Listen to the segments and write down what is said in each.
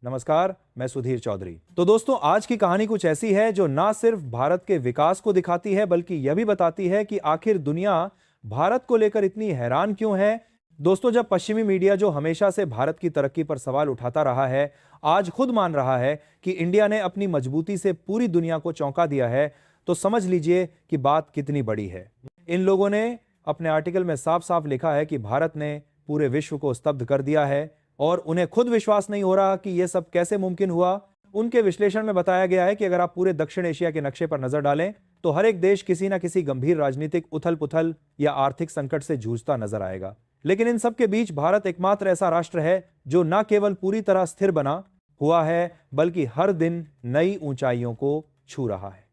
नमस्कार, मैं सुधीर चौधरी। तो दोस्तों, आज की कहानी कुछ ऐसी है जो ना सिर्फ भारत के विकास को दिखाती है बल्कि यह भी बताती है कि आखिर दुनिया भारत को लेकर इतनी हैरान क्यों है। दोस्तों, जब पश्चिमी मीडिया जो हमेशा से भारत की तरक्की पर सवाल उठाता रहा है, आज खुद मान रहा है कि इंडिया ने अपनी मजबूती से पूरी दुनिया को चौंका दिया है, तो समझ लीजिए कि बात कितनी बड़ी है। इन लोगों ने अपने आर्टिकल में साफ साफ लिखा है कि भारत ने पूरे विश्व को स्तब्ध कर दिया है और उन्हें खुद विश्वास नहीं हो रहा कि यह सब कैसे मुमकिन हुआ। उनके विश्लेषण में बताया गया है कि अगर आप पूरे दक्षिण एशिया के नक्शे पर नजर डालें तो हर एक देश किसी न किसी गंभीर राजनीतिक उथल पुथल या आर्थिक संकट से जूझता नजर आएगा। लेकिन इन सब के बीच भारत एकमात्र ऐसा राष्ट्र है जो न केवल पूरी तरह स्थिर बना हुआ है बल्कि हर दिन नई ऊंचाइयों को छू रहा है।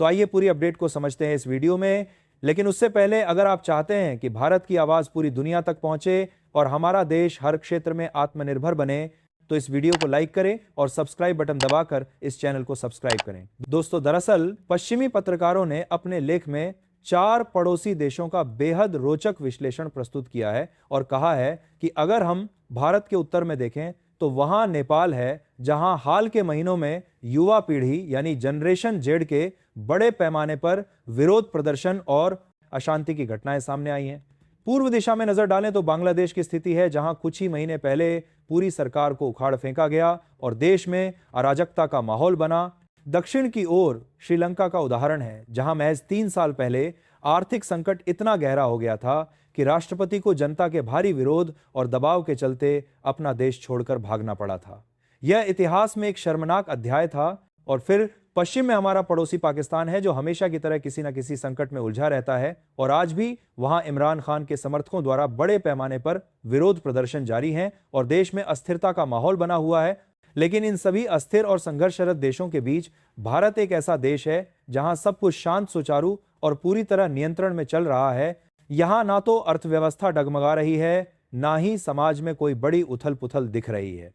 तो आइए पूरी अपडेट को समझते हैं इस वीडियो में। लेकिन उससे पहले, अगर आप चाहते हैं कि भारत की आवाज पूरी दुनिया तक पहुंचे और हमारा देश हर क्षेत्र में आत्मनिर्भर बने, तो इस वीडियो को लाइक करें और सब्सक्राइब बटन दबाकर इस चैनल को सब्सक्राइब करें। दोस्तों, दरअसल पश्चिमी पत्रकारों ने अपने लेख में 4 पड़ोसी देशों का बेहद रोचक विश्लेषण प्रस्तुत किया है और कहा है कि अगर हम भारत के उत्तर में देखें तो वहां नेपाल है, जहां हाल के महीनों में युवा पीढ़ी यानी जनरेशन जेड के बड़े पैमाने पर विरोध प्रदर्शन और अशांति की घटनाएं सामने आई हैं। पूर्व दिशा में नजर डालें तो बांग्लादेश की स्थिति है, जहां कुछ ही महीने पहले पूरी सरकार को उखाड़ फेंका गया और देश में अराजकता का माहौल बना। दक्षिण की ओर श्रीलंका का उदाहरण है, जहां महज 3 साल पहले आर्थिक संकट इतना गहरा हो गया था कि राष्ट्रपति को जनता के भारी विरोध और दबाव के चलते अपना देश छोड़कर भागना पड़ा था। यह इतिहास में एक शर्मनाक अध्याय था। और फिर पश्चिम में हमारा पड़ोसी पाकिस्तान है, जो हमेशा की तरह किसी न किसी संकट में उलझा रहता है और आज भी वहां इमरान खान के समर्थकों द्वारा बड़े पैमाने पर विरोध प्रदर्शन जारी हैं और देश में अस्थिरता का माहौल बना हुआ है। लेकिन इन सभी अस्थिर और संघर्षरत देशों के बीच भारत एक ऐसा देश है जहां सब कुछ शांत, सुचारू और पूरी तरह नियंत्रण में चल रहा है। यहां ना तो अर्थव्यवस्था डगमगा रही है, ना ही समाज में कोई बड़ी उथल पुथल दिख रही है।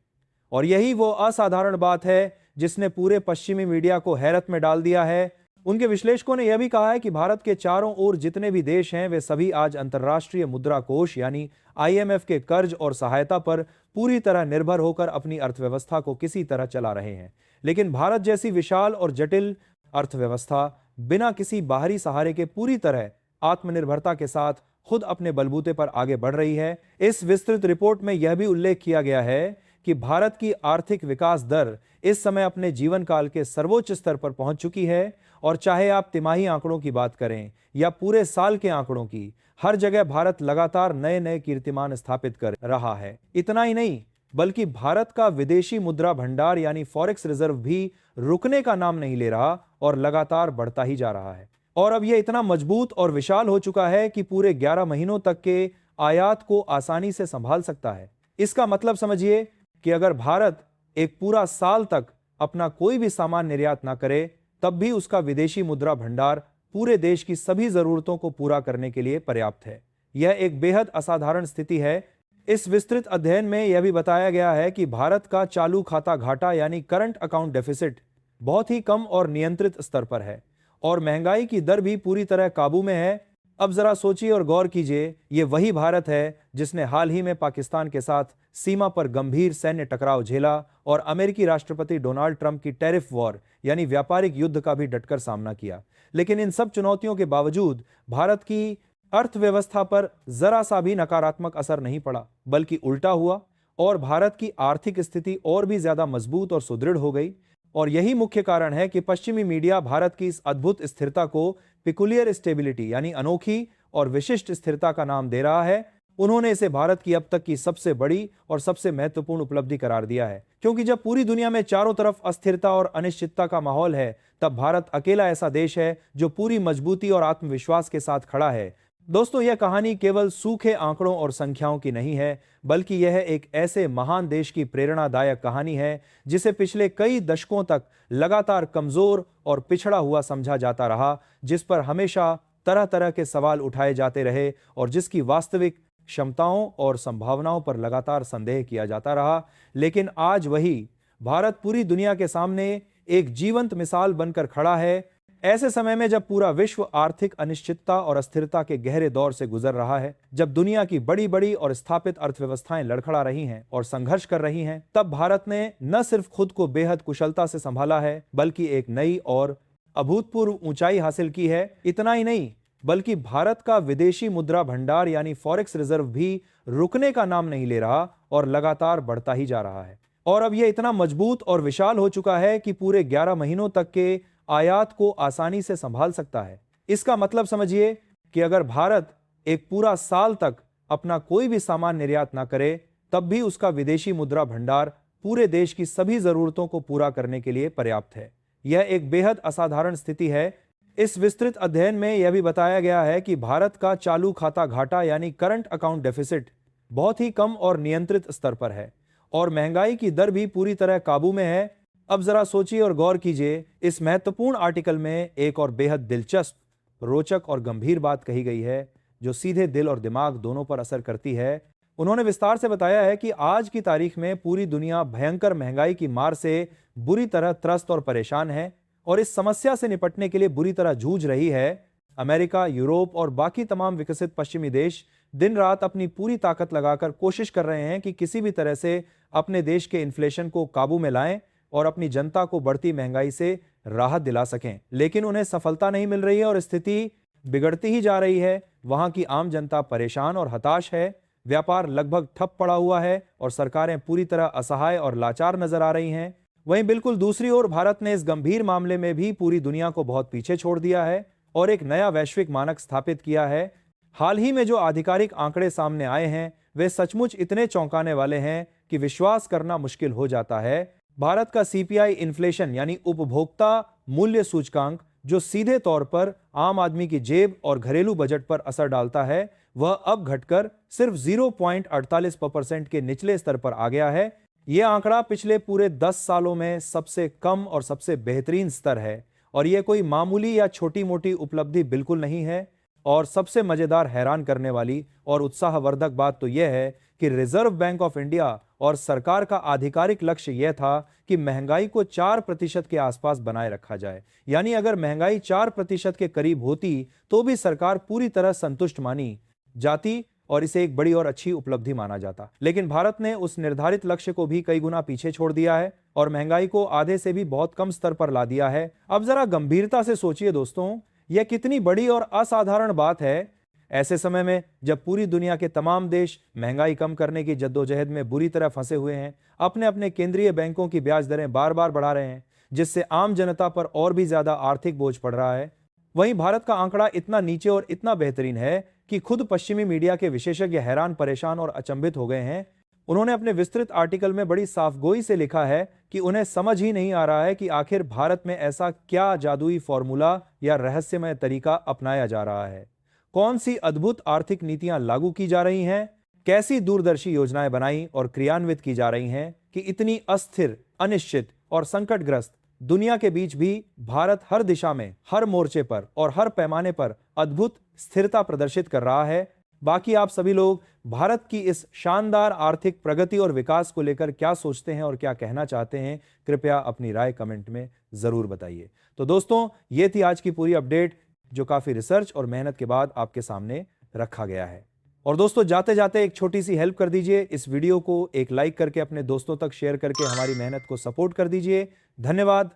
और यही वो असाधारण बात है जिसने पूरे पश्चिमी मीडिया को हैरत में डाल दिया है। उनके विश्लेषकों ने यह भी कहा है कि भारत के चारों ओर जितने भी देश हैं, वे सभी आज अंतर्राष्ट्रीय मुद्रा कोष यानी IMF के कर्ज और सहायता पर पूरी तरह निर्भर होकर अपनी अर्थव्यवस्था को किसी तरह चला रहे हैं। लेकिन भारत जैसी विशाल और जटिल अर्थव्यवस्था बिना किसी बाहरी सहारे के पूरी तरह आत्मनिर्भरता के साथ खुद अपने बलबूते पर आगे बढ़ रही है। इस विस्तृत रिपोर्ट में यह भी उल्लेख किया गया है कि भारत की आर्थिक विकास दर इस समय अपने जीवन काल के सर्वोच्च स्तर पर पहुंच चुकी है और चाहे आप तिमाही आंकड़ों की बात करें या पूरे साल के आंकड़ों की, हर जगह भारत लगातार नए नए कीर्तिमान स्थापित कर रहा है। इतना ही नहीं, बल्कि भारत का विदेशी मुद्रा भंडार यानी फॉरेक्स रिजर्व भी रुकने का नाम नहीं ले रहा और लगातार बढ़ता ही जा रहा है। और अब यह इतना मजबूत और विशाल हो चुका है कि पूरे 11 महीनों तक के आयात को आसानी से संभाल सकता है। इसका मतलब समझिए कि अगर भारत एक पूरा साल तक अपना कोई भी सामान निर्यात ना करे, तब भी उसका विदेशी मुद्रा भंडार पूरे देश की सभी जरूरतों को पूरा करने के लिए पर्याप्त है। यह एक बेहद असाधारण स्थिति है। इस विस्तृत अध्ययन में यह भी बताया गया है कि भारत का चालू खाता घाटा यानी करंट अकाउंट डेफिसिट बहुत ही कम और नियंत्रित स्तर पर है और महंगाई की दर भी पूरी तरह काबू में है। अब जरा सोचिए और गौर कीजिए, ये वही भारत है जिसने हाल ही में पाकिस्तान के साथ सीमा पर गंभीर सैन्य टकराव झेला और अमेरिकी राष्ट्रपति डोनाल्ड ट्रंप की टैरिफ वॉर यानी व्यापारिक युद्ध का भी डटकर सामना किया। लेकिन इन सब चुनौतियों के बावजूद भारत की अर्थव्यवस्था पर जरा सा भी नकारात्मक असर नहीं पड़ा, बल्कि उल्टा हुआ और भारत की आर्थिक स्थिति और भी ज्यादा मजबूत और सुदृढ़ हो गई। और यही मुख्य कारण है कि पश्चिमी मीडिया भारत की इस अद्भुत स्थिरता को पिकुलियर स्टेबिलिटी यानी अनोखी और विशिष्ट स्थिरता का नाम दे रहा है। उन्होंने इसे भारत की अब तक की सबसे बड़ी और सबसे महत्वपूर्ण उपलब्धि करार दिया है, क्योंकि जब पूरी दुनिया में चारों तरफ अस्थिरता और अनिश्चितता का माहौल है, तब भारत अकेला ऐसा देश है जो पूरी मजबूती और आत्मविश्वास के साथ खड़ा है। दोस्तों, यह कहानी केवल सूखे आंकड़ों और संख्याओं की नहीं है, बल्कि यह एक ऐसे महान देश की प्रेरणादायक कहानी है जिसे पिछले कई दशकों तक लगातार कमजोर और पिछड़ा हुआ समझा जाता रहा, जिस पर हमेशा तरह तरह के सवाल उठाए जाते रहे और जिसकी वास्तविक क्षमताओं और संभावनाओं पर लगातार संदेह किया जाता रहा। लेकिन आज वही भारत पूरी दुनिया के सामने एक जीवंत मिसाल बनकर खड़ा है। ऐसे समय में जब पूरा विश्व आर्थिक अनिश्चितता और अस्थिरता के गहरे दौर से गुजर रहा है, जब दुनिया की बड़ी बड़ी और स्थापित अर्थव्यवस्थाएं लड़खड़ा रही हैं और संघर्ष कर रही हैं, तब भारत ने न सिर्फ खुद को बेहद कुशलता से संभाला है, बल्कि एक नई और अभूतपूर्व ऊंचाई हासिल की है। इतना ही नहीं, बल्कि भारत का विदेशी मुद्रा भंडार यानी फॉरेक्स रिजर्व भी रुकने का नाम नहीं ले रहा और लगातार बढ़ता ही जा रहा है। और अब यह इतना मजबूत और विशाल हो चुका है कि पूरे 11 महीनों तक के आयात को आसानी से संभाल सकता है। इसका मतलब समझिए कि अगर भारत एक पूरा साल तक अपना कोई भी सामान निर्यात ना करे, तब भी उसका विदेशी मुद्रा भंडार पूरे देश की सभी जरूरतों को पूरा करने के लिए पर्याप्त है। यह एक बेहद असाधारण स्थिति है। इस विस्तृत अध्ययन में यह भी बताया गया है कि भारत का चालू खाता घाटा यानी करंट अकाउंट डेफिसिट बहुत ही कम और नियंत्रित स्तर पर है और महंगाई की दर भी पूरी तरह काबू में है। अब जरा सोचिए और गौर कीजिए, इस महत्वपूर्ण आर्टिकल में एक और बेहद दिलचस्प, रोचक और गंभीर बात कही गई है जो सीधे दिल और दिमाग दोनों पर असर करती है। उन्होंने विस्तार से बताया है कि आज की तारीख में पूरी दुनिया भयंकर महंगाई की मार से बुरी तरह त्रस्त और परेशान है और इस समस्या से निपटने के लिए बुरी तरह जूझ रही है। अमेरिका, यूरोप और बाकी तमाम विकसित पश्चिमी देश दिन रात अपनी पूरी ताकत लगाकर कोशिश कर रहे हैं कि किसी भी तरह से अपने देश के इन्फ्लेशन को काबू में लाएं और अपनी जनता को बढ़ती महंगाई से राहत दिला सकें, लेकिन उन्हें सफलता नहीं मिल रही है और स्थिति बिगड़ती ही जा रही है। वहां की आम जनता परेशान और हताश है, व्यापार लगभग ठप पड़ा हुआ है और सरकारें पूरी तरह असहाय और लाचार नजर आ रही हैं। वहीं बिल्कुल दूसरी ओर भारत ने इस गंभीर मामले में भी पूरी दुनिया को बहुत पीछे छोड़ दिया है और एक नया वैश्विक मानक स्थापित किया है। हाल ही में जो आधिकारिक आंकड़े सामने आए हैं वे सचमुच इतने चौंकाने वाले हैं कि विश्वास करना मुश्किल हो जाता है। भारत का सीपीआई इन्फ्लेशन यानी उपभोक्ता मूल्य सूचकांक, जो सीधे तौर पर आम आदमी की जेब और घरेलू बजट पर असर डालता है, वह अब घटकर सिर्फ 0.48% के निचले स्तर पर आ गया है। यह आंकड़ा पिछले पूरे 10 सालों में सबसे कम और सबसे बेहतरीन स्तर है और यह कोई मामूली या छोटी मोटी उपलब्धि बिल्कुल नहीं है। और सबसे मजेदार, हैरान करने वाली और उत्साहवर्धक बात तो यह है कि रिजर्व बैंक ऑफ इंडिया और सरकार का आधिकारिक लक्ष्य यह था कि महंगाई को 4% के आसपास बनाए रखा जाए। यानी अगर महंगाई 4% के करीब होती तो भी सरकार पूरी तरह संतुष्ट मानी जाती और इसे एक बड़ी और अच्छी उपलब्धि माना जाता। लेकिन भारत ने उस निर्धारित लक्ष्य को भी कई गुना पीछे छोड़ दिया है और महंगाई को आधे से भी बहुत कम स्तर पर ला दिया है। अब जरा गंभीरता से सोचिए दोस्तों, यह कितनी बड़ी और असाधारण बात है। ऐसे समय में जब पूरी दुनिया के तमाम देश महंगाई कम करने की जद्दोजहद में बुरी तरह फंसे हुए हैं, अपने अपने केंद्रीय बैंकों की ब्याज दरें बार बार बढ़ा रहे हैं, जिससे आम जनता पर और भी ज्यादा आर्थिक बोझ पड़ रहा है, वहीं भारत का आंकड़ा इतना नीचे और इतना बेहतरीन है कि खुद पश्चिमी मीडिया के विशेषज्ञ हैरान, परेशान और अचंभित हो गए हैं। उन्होंने अपने विस्तृत आर्टिकल में बड़ी साफगोई से लिखा है कि उन्हें समझ ही नहीं आ रहा है कि आखिर भारत में ऐसा क्या जादुई फॉर्मूला या रहस्यमय तरीका अपनाया जा रहा है, कौन सी अद्भुत आर्थिक नीतियां लागू की जा रही हैं, कैसी दूरदर्शी योजनाएं बनाई और क्रियान्वित की जा रही हैं कि इतनी अस्थिर, अनिश्चित और संकटग्रस्त दुनिया के बीच भी भारत हर दिशा में, हर मोर्चे पर और हर पैमाने पर अद्भुत स्थिरता प्रदर्शित कर रहा है। बाकी आप सभी लोग भारत की इस शानदार आर्थिक प्रगति और विकास को लेकर क्या सोचते हैं और क्या कहना चाहते हैं, कृपया अपनी राय कमेंट में जरूर बताइए। तो दोस्तों, ये थी आज की पूरी अपडेट जो काफी रिसर्च और मेहनत के बाद आपके सामने रखा गया है। और दोस्तों, जाते जाते एक छोटी सी हेल्प कर दीजिए, इस वीडियो को एक लाइक करके अपने दोस्तों तक शेयर करके हमारी मेहनत को सपोर्ट कर दीजिए। धन्यवाद।